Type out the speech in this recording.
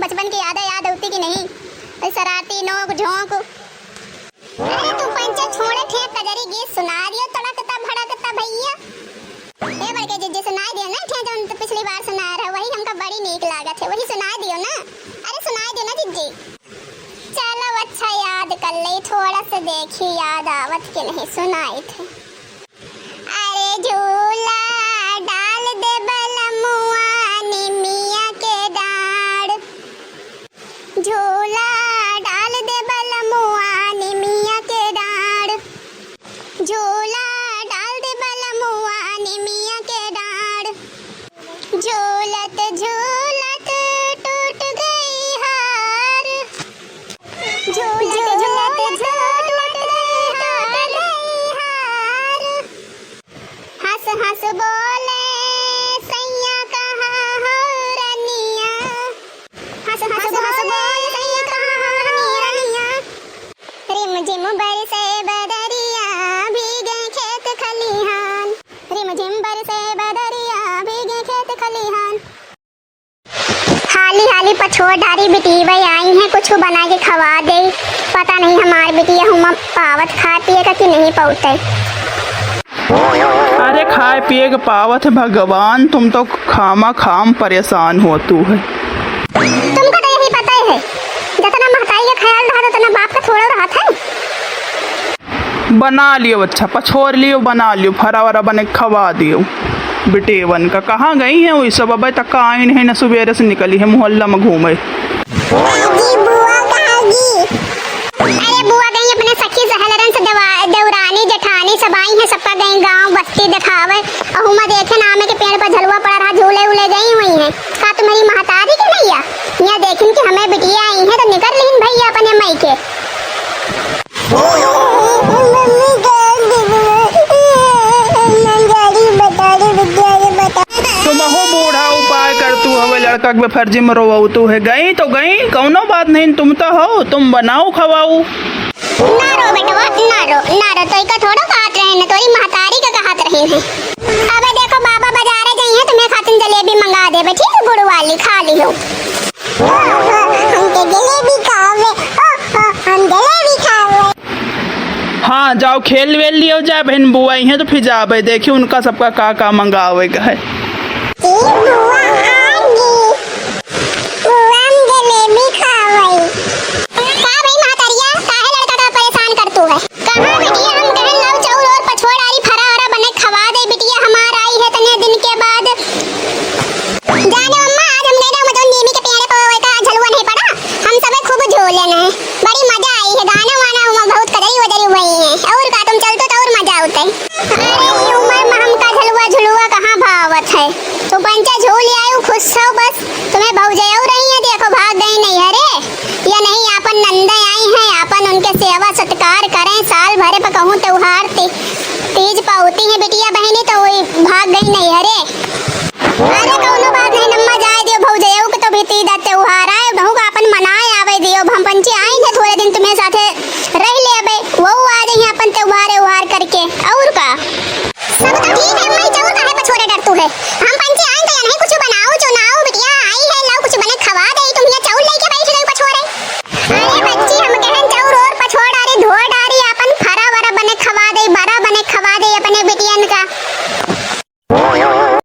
बचपन की याद होती कि नहीं? शरारती नोक झोंक। अरे तू पंचा छोड़े थे कजरी गीत सुना दियो तड़कता भड़कता भैया। ए बड़के जिज्जे सुना दियो ना थे जो तो पिछली बार सुना रहा वही हमका बड़ी नीक लागत है, वही सुना दियो ना। अरे सुना दियो ना जिज्जी। चलो अच्छा याद कर ले, थोड़ा सा देखी याद आवत के नहीं सुनाई थे। अरे झूला डाल दे बलमुआ निमिया के डाढ़, झूला डाल दे बलमुआ निमिया के डाढ़, झूला डाल दे बलमुआ निमिया के डाढ़। झूलत झूलत टूट गई हार, झूलत झूलत टूट गई हार। हंस हंस बोले सैया कहाँ हो रनिया, हंस हंस बोले सैया कहाँ हो रनिया। रिम झिम बरसे बदरिया भीगे खेत खलिहान, रिम झिम बरसे बदरिया भीगे खेत खलिहान। हाली हाली पछोड़ डारी बिटी भाई आई हैं, कुछ बना के खवा दे। पता नहीं हमारी बिटिया हम पावत खा पिएगा कि नहीं पाउते। अरे खाए पिए के पावत है भगवान, तुम तो खामा खाम परेशान हो तू है। तुमको तो यही पता है जितना महताई का ख्याल रहा उतना बाप का थोड़ा रहा था। बना लियो अच्छा, पछोर लियो बना लियो, फरा वरा बने खवा दियो। बिटेवन का कहाँ गई है वही सब? अब तक आई नहीं, न सुबेरे से निकली है मोहल्ला में घूमे। अरे बुआ गई अपने सखी सहेलरन से देवरानी जेठानी सब आई हैं, सबका गई गांव बस्ती दिखावे। अहुमा देखे नामे के पेड़ पर झलुआ पड़ा रहा, झूले उले गई हुई हैं। का तुम्हारी महतारी के भैया यहाँ देखिन कि हमें बिटिया आई है तो निकल लीन भैया अपने मई के। तुम हो बूढ़ा उपाय कर तू हवे लड़का के फर्जी में रोवाऊ तू है। गई तो गई, कौनो बात नहीं, तुम तो हो, तुम बनाओ खवाऊ। ना रो बेटवा ना रो तो इका थोड़ा कहत रहे न, तोरी महतारी का कहत रहे हैं। अबे देखो बाबा बाजारे गई है, तुम्हें खातिन जलेबी मंगा देबे, ठीक है? गुड़ वाली खा लियो। हम तो जलेबी खावे, हम जलेबी खावे। हाँ जाओ खेल वेल लियो जाए, बहन बुआ हैं तो फिर जाबे देखिए उनका सबका का मंगावे का है। तो पंचा झूल आयु खुश हो बस, तुम्हें भौजाई रही है देखो भाग गई नहीं अरे या नहीं। अपन नंदा आई हैं, अपन उनके सेवा सत्कार करें, साल भरे पर कहूँ त्योहार तीज पाउती है बिटिया बहनी तो वही भाग गई नहीं अरे। अरे कौनो बात नहीं नम्मा जाए दियो भौजाई के तो भी तीज त्योहार आए बहु का अपन मनाए आवे दियो। हम पंची आई थे थोड़े दिन तुम्हें साथे रह ले अबे वो आ जाइए अपन त्योहार करके। और का सब तो ठीक है, मैं जरूर काहे पछोरे डर तू है। हम पंची आई तो या नहीं कुछ बनाओ चुनाओ बिटिया आई है लाओ कुछ बने खवा दे, तुम ये चाउल लेके बैठ गई पछोरे। अरे बच्ची हम कहन चाउर और पछोड़ डारी धोड़ डारी अपन फरा वरा बने खवा दे, बड़ा बने खवा दे अपने बिटिया